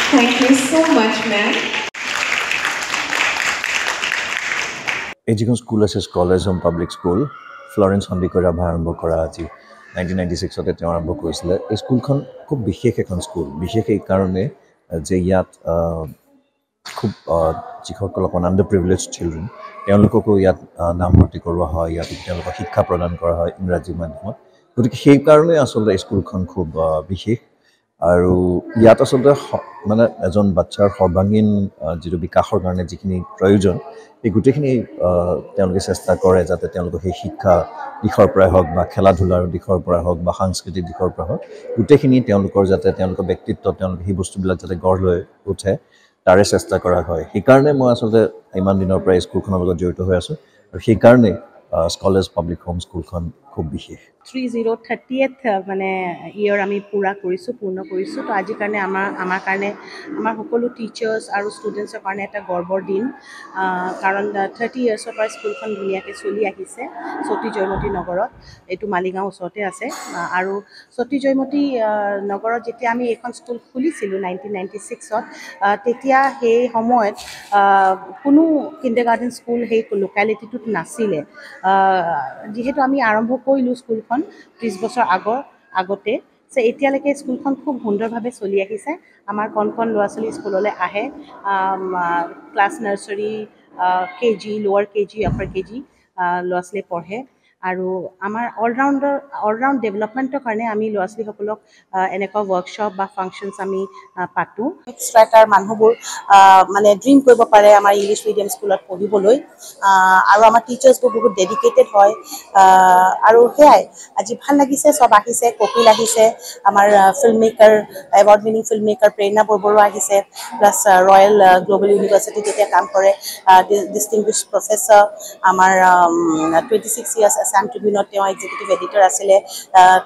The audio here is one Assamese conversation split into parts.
Thank you so much, ma'am. Ejigon School as College Home Public School, Florence Hondikora আৰম্ভ কৰা আজি 1996 তে তেওঁ আৰম্ভ কৰিছিল। এই স্কুলখন খুব বিশেষ এখন স্কুল, বিশেষ এই কাৰণে যে ইয়াত খুব যিসকল আণ্ডাৰ প্ৰিভিলেজ চিলড্ৰেন তেওঁলোককো ইয়াত নামভৰ্তি কৰোৱা হয়, ইয়াত তেওঁলোকক শিক্ষা প্ৰদান কৰা হয় ইংৰাজী মাধ্যমত। গতিকে সেইকাৰণে আচলতে স্কুলখন খুব বিশেষ আৰু ইয়াত আচলতে মানে এজন বাচ্চাৰ সৰ্বাংগীন যিটো বিকাশৰ কাৰণে যিখিনি প্ৰয়োজন এই গোটেইখিনি তেওঁলোকে চেষ্টা কৰে যাতে তেওঁলোকক সেই শিক্ষা দিশৰ পৰাই হওক বা খেলা ধূলাৰ দিশৰ পৰাই হওক বা সাংস্কৃতিক দিশৰ পৰা হওক গোটেইখিনি তেওঁলোকৰ যাতে তেওঁলোকৰ ব্যক্তিত্ব তেওঁলোকে সেই বস্তুবিলাক যাতে গঢ় লৈ উঠে তাৰে চেষ্টা কৰা হয়। সেইকাৰণে মই আচলতে ইমান দিনৰ পৰা স্কুলখনৰ লগত জড়িত হৈ আছোঁ আৰু সেইকাৰণে কলেজ পাব্লিক হোম স্কুলখন খুব বিশেষ। 3030th মানে ইয়েৰ আমি পূৰ্ণ কৰিছোঁ। তো আজিৰ কাৰণে আমাৰ কাৰণে আমাৰ সকলো টিচাৰ্ছ আৰু ষ্টুডেণ্টছৰ কাৰণে এটা গৰ্বৰ দিন, কাৰণ 30 ইয়াৰ্ছৰ পৰা স্কুলখন ধুনীয়াকৈ চলি আহিছে সতী জয়মতী নগৰত। এইটো মালিগাঁও ওচৰতে আছে আৰু সতী জয়মতী নগৰত যেতিয়া আমি এইখন স্কুল খুলিছিলোঁ 1996ত, তেতিয়া সেই সময়ত কোনো কিণ্ডাৰগাৰ্টেন স্কুল সেই লোকেলিটিটোত নাছিলে। যিহেতু আমি আৰম্ভ কৰিলোঁ স্কুলখন 30 বছৰ আগতে, এতিয়ালৈকে স্কুলখন খুব সুন্দৰভাৱে চলি আহিছে। আমাৰ কণ ল'ৰা ছোৱালী স্কুললৈ আহে, ক্লাছ নাৰ্চাৰী, KG, লোৱাৰ KG, আপাৰ KG ল'ৰা ছোৱালী পঢ়ে আৰু আমাৰ অলৰাউণ্ড ডেভেলপমেণ্টৰ কাৰণে আমি ল'ৰা ছোৱালীসকলক এনেকুৱা ৱৰ্কশ্বপ বা ফাংচনছ আমি পাতোঁ। এক্সট্ৰা তাৰ মানুহবোৰ মানে ড্ৰিম কৰিব পাৰে আমাৰ ইংলিছ মিডিয়াম স্কুলত পঢ়িবলৈ, আৰু আমাৰ টিচাৰ্ছবোৰ বহুত ডেডিকেটেড হয়। আৰু সেয়াই আজি ভাল লাগিছে, চব আহিছে, কপিল আহিছে, আমাৰ film maker, award winning film maker প্ৰেৰণা বৰবৰুৱা আহিছে, প্লাছ ৰয়েল গ্ল'বেল ইউনিভাৰ্চিটিত যেতিয়া কাম কৰে ডিষ্টিংগুইছ প্ৰফেচাৰ, আমাৰ 26 ইয়াৰ্ছ আছাম ট্ৰিবিউনত তেওঁ এক্সিকিউটিভ এডিটৰ আছিলে,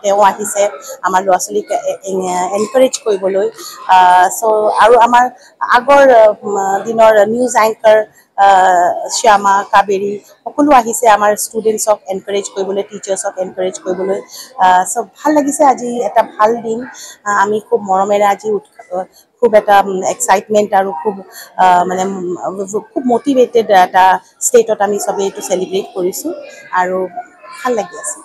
তেওঁ আহিছে আমাৰ ল'ৰা ছোৱালীক এনকাৰেজ কৰিবলৈ। আৰু আমাৰ আগৰ দিনৰ নিউজ এংকাৰ শ্যামা, কাবেৰী সকলো আহিছে আমাৰ ষ্টুডেণ্টছক এনকাৰেজ কৰিবলৈ, টিচাৰ্ছক এনকাৰেজ কৰিবলৈ। ভাল লাগিছে, আজি এটা ভাল দিন। আমি খুব মৰমেৰে আজি খুব এটা এক্সাইটমেণ্ট আৰু খুব মটিভেটেড এটা ষ্টেটত আমি চবেই এইটো চেলিব্ৰেট কৰিছোঁ আৰু ভাল লাগি আছে।